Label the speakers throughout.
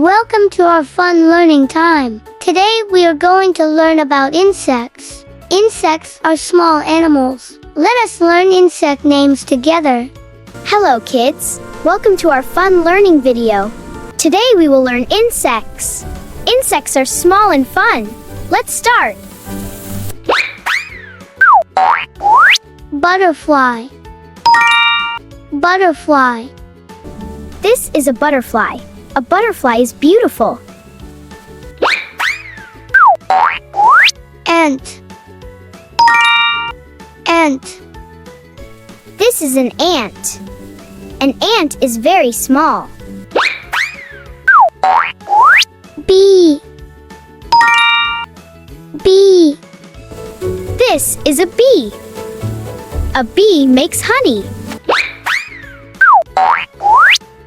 Speaker 1: Welcome to our fun learning time. Today we are going to learn about insects. Insects are small animals. Let us learn insect names together.
Speaker 2: Hello kids, welcome to our fun learning video. Today we will learn insects. Insects are small and fun. Let's start.
Speaker 1: Butterfly. Butterfly.
Speaker 2: This is a butterfly. A butterfly is beautiful.
Speaker 1: Ant. Ant.
Speaker 2: This is an ant. An ant is very small.
Speaker 1: Bee. Bee.
Speaker 2: This is a bee. A bee makes honey.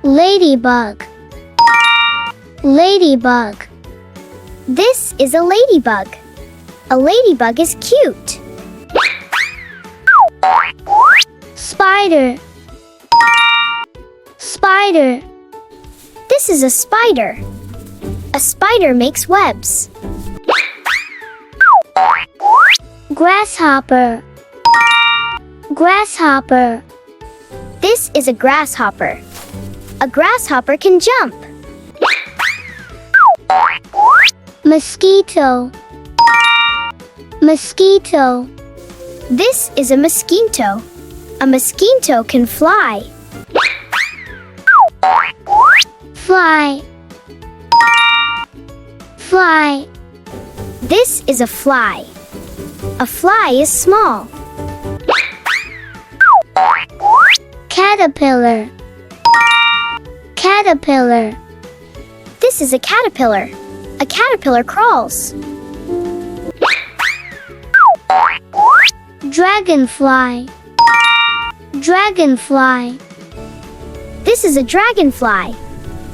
Speaker 1: Ladybug. Ladybug.
Speaker 2: This is a ladybug. A ladybug is cute.
Speaker 1: Spider. Spider.
Speaker 2: This is a spider. A spider makes webs.
Speaker 1: Grasshopper. Grasshopper.
Speaker 2: This is a grasshopper. A grasshopper can jump.
Speaker 1: Mosquito. Mosquito.
Speaker 2: This is a mosquito. A mosquito can fly.
Speaker 1: Fly. Fly.
Speaker 2: This is a fly. A fly is small.
Speaker 1: Caterpillar. Caterpillar.
Speaker 2: This is a caterpillar. A caterpillar crawls.
Speaker 1: Dragonfly. Dragonfly.
Speaker 2: This is a dragonfly.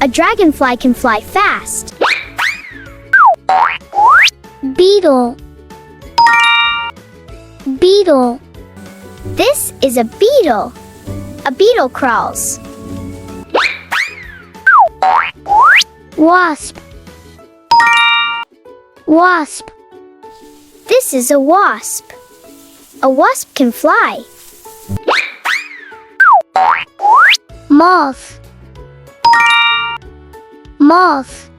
Speaker 2: A dragonfly can fly fast.
Speaker 1: Beetle. Beetle.
Speaker 2: This is a beetle. A beetle crawls.
Speaker 1: Wasp. Wasp.
Speaker 2: This is a wasp. A wasp can fly.
Speaker 1: Moth. Moth.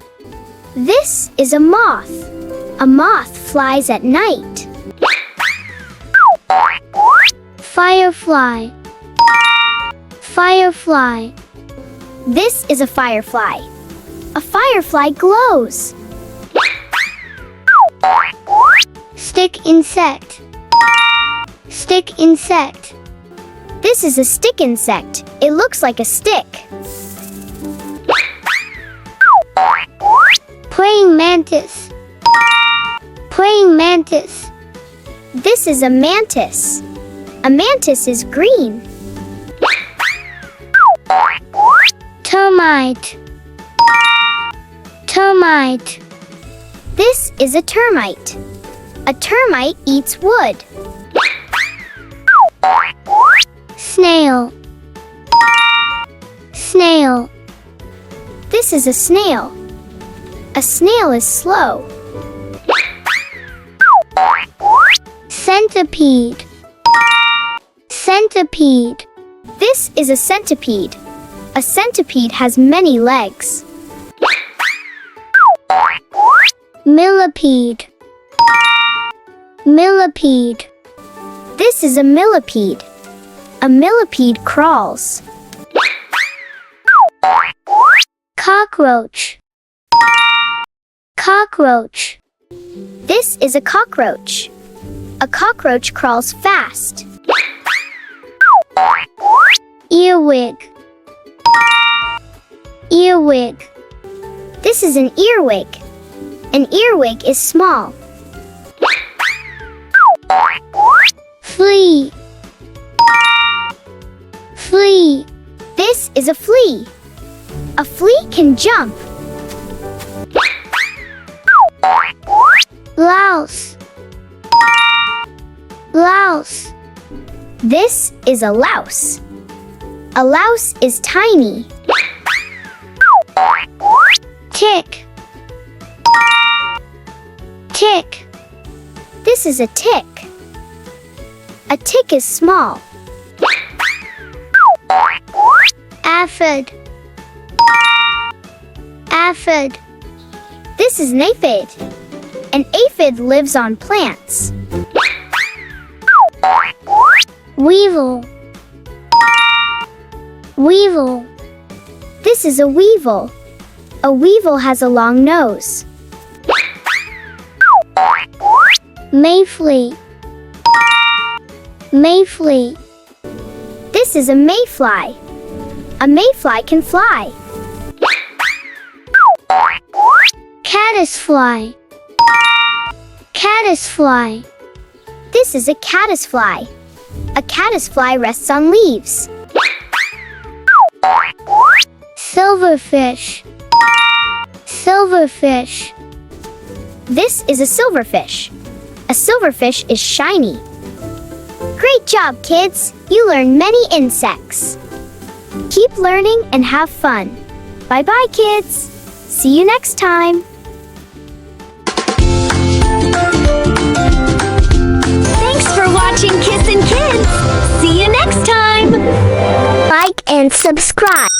Speaker 2: This is a moth. A moth flies at night.
Speaker 1: Firefly. Firefly.
Speaker 2: This is a firefly. A firefly glows.
Speaker 1: Stick insect. Stick insect.
Speaker 2: This is a stick insect. It looks like a stick.
Speaker 1: Praying mantis. Praying mantis.
Speaker 2: This is a mantis. A mantis is green.
Speaker 1: Termite. Termite.
Speaker 2: This is a termite. A termite eats wood.
Speaker 1: Snail. Snail.
Speaker 2: This is a snail. A snail is slow.
Speaker 1: Centipede. Centipede.
Speaker 2: This is a centipede. A centipede has many legs.
Speaker 1: Millipede. Millipede.
Speaker 2: This is a millipede. A millipede crawls.
Speaker 1: Cockroach. Cockroach.
Speaker 2: This is a cockroach. A cockroach crawls fast.
Speaker 1: Earwig. Earwig.
Speaker 2: This is an earwig. An earwig is small.
Speaker 1: Flea. Flea.
Speaker 2: This is a flea. A flea can jump.
Speaker 1: Louse. Louse.
Speaker 2: This is a louse. A louse is tiny.
Speaker 1: Tick. Tick.
Speaker 2: This is a tick. A tick is small.
Speaker 1: Aphid. Aphid.
Speaker 2: This is an aphid. An aphid lives on plants.
Speaker 1: Weevil. Weevil.
Speaker 2: This is a weevil. A weevil has a long nose.
Speaker 1: Mayfly. Mayfly.
Speaker 2: This is a mayfly. A mayfly can fly.
Speaker 1: Caddisfly. Caddisfly.
Speaker 2: This is a caddisfly. A caddisfly rests on leaves.
Speaker 1: Silverfish. Silverfish.
Speaker 2: This is a silverfish. A silverfish is shiny. Great job, kids! You learned many insects. Keep learning and have fun. Bye-bye, kids! See you next time!
Speaker 3: Thanks for watching Kissandkids. See you next time.
Speaker 1: Like and subscribe.